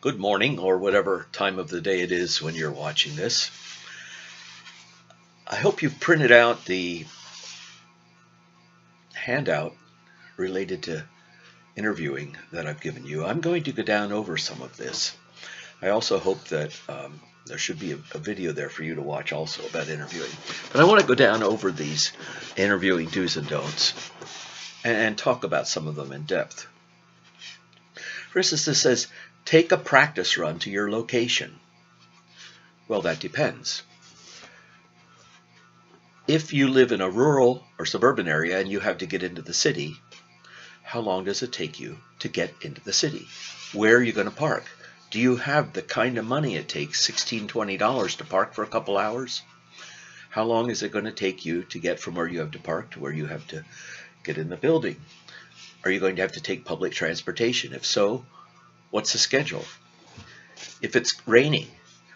Good morning, or whatever time of the day it is when you're watching this. I hope you've printed out the handout related to interviewing that I've given you. I'm going to go down over some of this. I also hope that there should be a video there for you to watch also about interviewing. But I want to go down over these interviewing do's and don'ts and talk about some of them in depth. For instance, this says, take a practice run to your location. Well, that depends. If you live in a rural or suburban area and you have to get into the city, how long does it take you to get into the city? Where are you going to park? Do you have the kind of money it takes, $16, $20 to park for a couple hours? How long is it going to take you to get from where you have to park to where you have to get in the building? Are you going to have to take public transportation? If so, what's the schedule? If it's raining,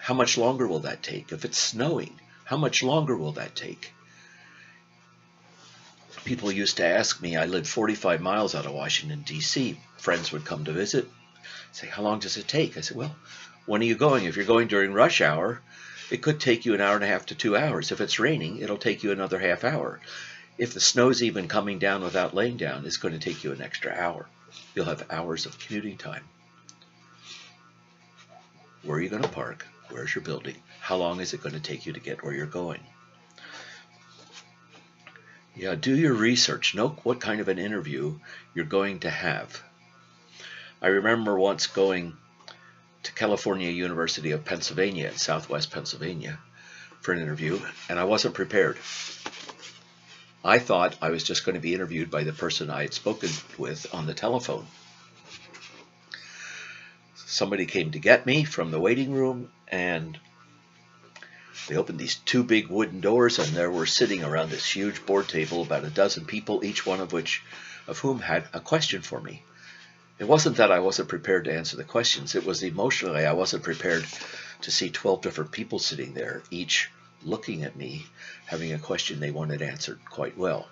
how much longer will that take? If it's snowing, how much longer will that take? People used to ask me, I lived 45 miles out of Washington, D.C. Friends would come to visit, say, how long does it take? I said, well, when are you going? If you're going during rush hour, it could take you an hour and a half to 2 hours. If it's raining, it'll take you another half hour. If the snow's even coming down without laying down, it's going to take you an extra hour. You'll have hours of commuting time. Where are you going to park? Where's your building? How long is it going to take you to get where you're going? Yeah, do your research. Know what kind of an interview you're going to have. I remember once going to California University of Pennsylvania in southwest Pennsylvania for an interview, and I wasn't prepared. I thought I was just going to be interviewed by the person I had spoken with on the telephone. Somebody came to get me from the waiting room, and they opened these two big wooden doors, and there were sitting around this huge board table about a dozen people, each one of whom had a question for me. It wasn't that I wasn't prepared to answer the questions. It was emotionally I wasn't prepared to see 12 different people sitting there, each looking at me, having a question they wanted answered quite well.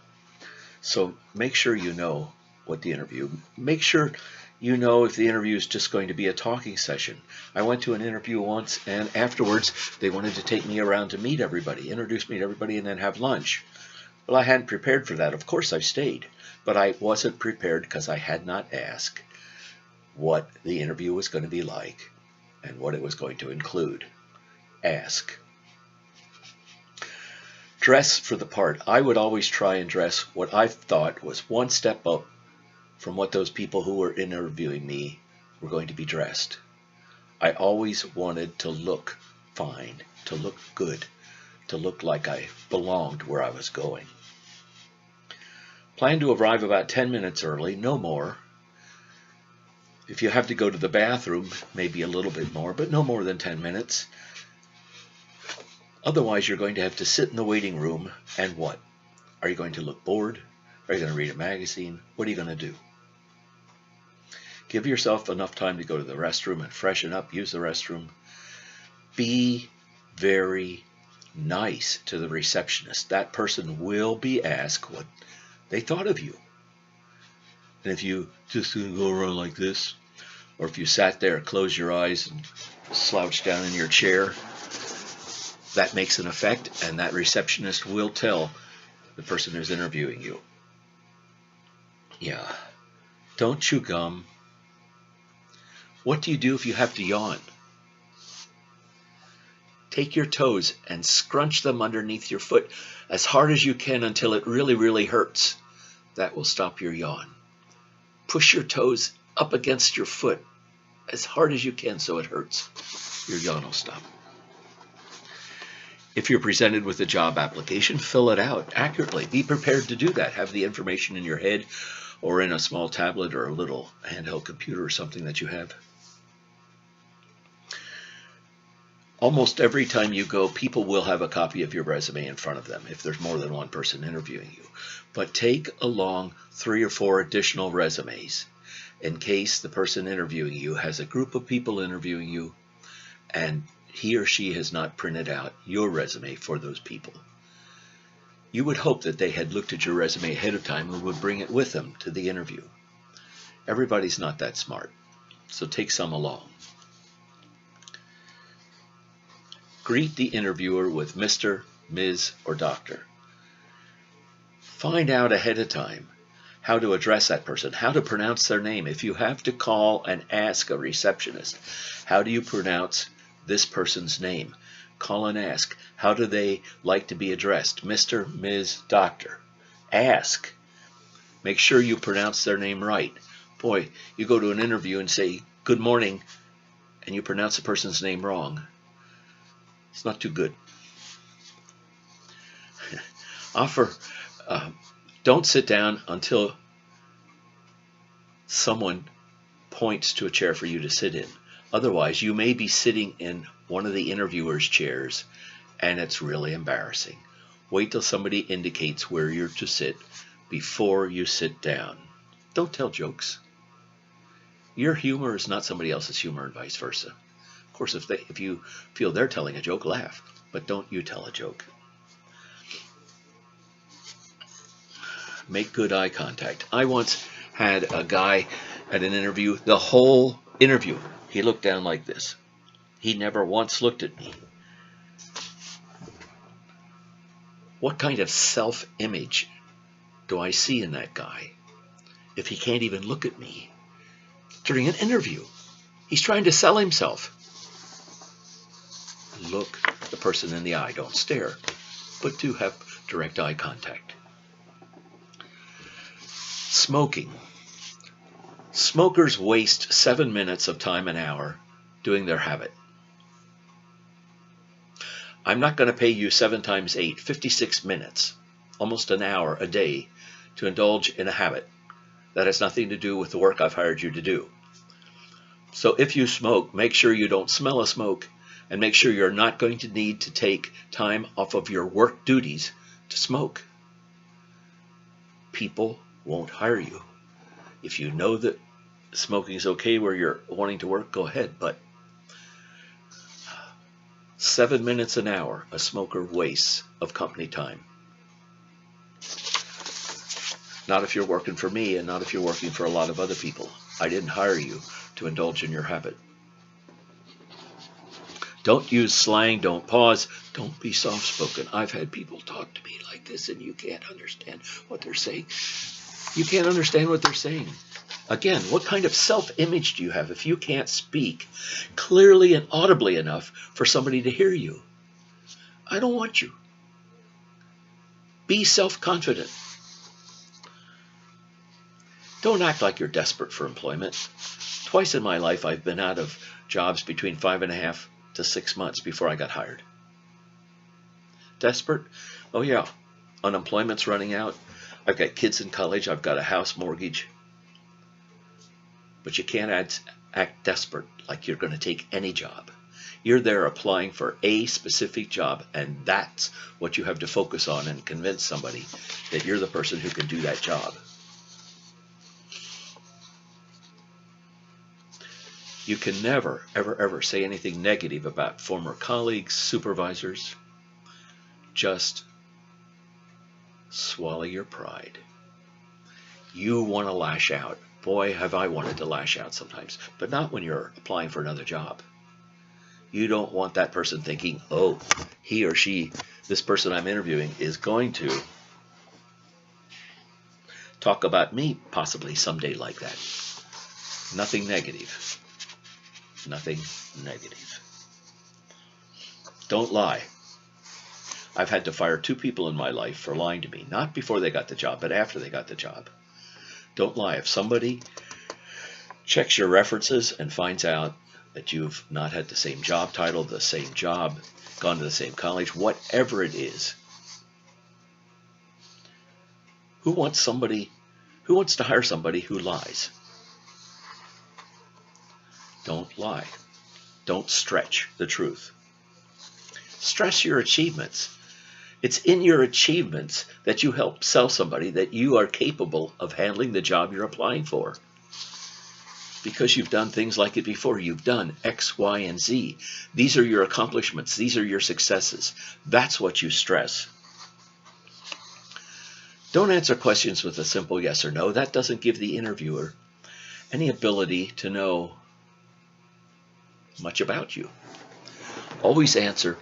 So make sure you know what the interview. Make sure you know if the interview is just going to be a talking session. I went to an interview once, and afterwards they wanted to take me around to meet everybody, introduce me to everybody, and then have lunch. Well, I hadn't prepared for that. Of course I stayed, but I wasn't prepared because I had not asked what the interview was going to be like and what it was going to include. Ask. Dress for the part. I would always try and dress what I thought was one step up from what those people who were interviewing me were going to be dressed. I always wanted to look fine, to look good, to look like I belonged where I was going. Plan to arrive about 10 minutes early, no more. If you have to go to the bathroom, maybe a little bit more, but no more than 10 minutes. Otherwise, you're going to have to sit in the waiting room, and what? Are you going to look bored? Are you going to read a magazine? What are you going to do? Give yourself enough time to go to the restroom and freshen up, use the restroom. Be very nice to the receptionist. That person will be asked what they thought of you. And if you just go around like this, or if you sat there, close your eyes and slouch down in your chair, that makes an effect, and that receptionist will tell the person who's interviewing you. Yeah. Don't chew gum. What do you do if you have to yawn? Take your toes and scrunch them underneath your foot as hard as you can until it really, really hurts. That will stop your yawn. Push your toes up against your foot as hard as you can so it hurts. Your yawn will stop. If you're presented with a job application, fill it out accurately. Be prepared to do that. Have the information in your head or in a small tablet or a little handheld computer or something that you have. Almost every time you go, people will have a copy of your resume in front of them if there's more than one person interviewing you. But take along 3 or 4 additional resumes in case the person interviewing you has a group of people interviewing you and he or she has not printed out your resume for those people. You would hope that they had looked at your resume ahead of time and would bring it with them to the interview. Everybody's not that smart, so take some along. Greet the interviewer with Mr., Ms., or Doctor. Find out ahead of time how to address that person, how to pronounce their name. If you have to call and ask a receptionist, how do you pronounce this person's name? Call and ask, how do they like to be addressed? Mr., Ms., Doctor. Ask. Make sure you pronounce their name right. Boy, you go to an interview and say, good morning, and you pronounce the person's name wrong. It's not too good. Don't sit down until someone points to a chair for you to sit in. Otherwise, you may be sitting in one of the interviewer's chairs, and it's really embarrassing. Wait till somebody indicates where you're to sit before you sit down. Don't tell jokes. Your humor is not somebody else's humor and vice versa. Of course, if you feel they're telling a joke, laugh, but don't you tell a joke. Make good eye contact. I once had a guy at an interview, the whole interview, he looked down like this. He never once looked at me. What kind of self-image do I see in that guy if he can't even look at me during an interview? He's trying to sell himself. Look the person in the eye. Don't stare, but do have direct eye contact. Smoking. Smokers waste 7 minutes of time an hour doing their habit. I'm not going to pay you 7 times 8, 56 minutes, almost an hour a day, to indulge in a habit that has nothing to do with the work I've hired you to do. So if you smoke, make sure you don't smell a smoke, and make sure you're not going to need to take time off of your work duties to smoke. People won't hire you. If you know that smoking is okay where you're wanting to work, go ahead, but 7 minutes an hour a smoker wastes of company time. Not if you're working for me, and not if you're working for a lot of other people. I didn't hire you to indulge in your habit. Don't use slang, don't pause, don't be soft-spoken. I've had people talk to me like this and you can't understand what they're saying. You can't understand what they're saying. Again, what kind of self-image do you have if you can't speak clearly and audibly enough for somebody to hear you? I don't want you. Be self-confident. Don't act like you're desperate for employment. Twice in my life I've been out of jobs between 5.5 to 6 months before I got hired. Desperate? Oh yeah, unemployment's running out. I've got kids in college. I've got a house mortgage. But you can't act desperate like you're going to take any job. You're there applying for a specific job, and that's what you have to focus on and convince somebody that you're the person who can do that job. You can never, ever, ever say anything negative about former colleagues, supervisors. Just swallow your pride. You want to lash out. Boy, have I wanted to lash out sometimes, but not when you're applying for another job. You don't want that person thinking, oh, he or she, this person I'm interviewing, is going to talk about me possibly someday like that. Nothing negative. Nothing negative. Don't lie. I've had to fire 2 people in my life for lying to me, not before they got the job, but after they got the job. Don't lie. If somebody checks your references and finds out that you've not had the same job title, the same job, gone to the same college, whatever it is, who wants to hire somebody who lies? Don't lie. Don't stretch the truth. Stress your achievements. It's in your achievements that you help sell somebody that you are capable of handling the job you're applying for. Because you've done things like it before. You've done X, Y, and Z. These are your accomplishments. These are your successes. That's what you stress. Don't answer questions with a simple yes or no. That doesn't give the interviewer any ability to know much about you. Always answer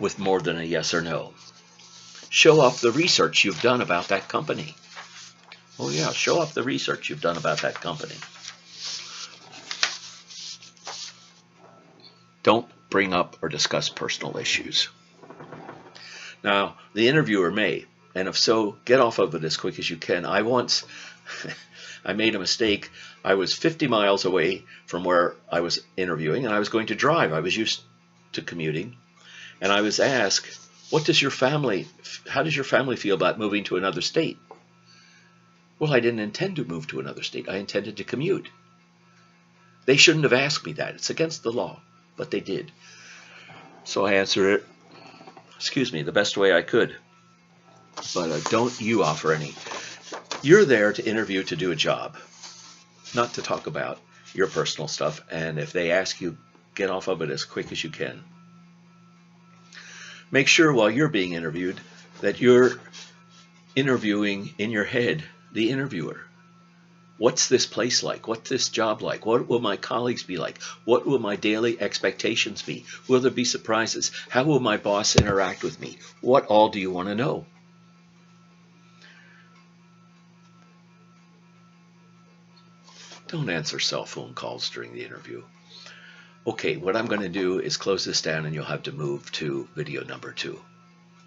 with more than a yes or no. Show off the research you've done about that company. Oh yeah, show off the research you've done about that company. Don't bring up or discuss personal issues. Now, the interviewer may, and if so, get off of it as quick as you can. I once, I made a mistake. I was 50 miles away from where I was interviewing, and I was going to drive. I was used to commuting, and I was asked, how does your family feel about moving to another state? Well, I didn't intend to move to another state. I intended to commute. They shouldn't have asked me that. It's against the law, but they did. So I answered it, the best way I could. But don't you offer any. You're there to interview to do a job, not to talk about your personal stuff. And if they ask you, get off of it as quick as you can. Make sure while you're being interviewed that you're interviewing in your head the interviewer. What's this place like? What's this job like? What will my colleagues be like? What will my daily expectations be? Will there be surprises? How will my boss interact with me? What all do you want to know? Don't answer cell phone calls during the interview. Okay, what I'm going to do is close this down and you'll have to move to video number 2.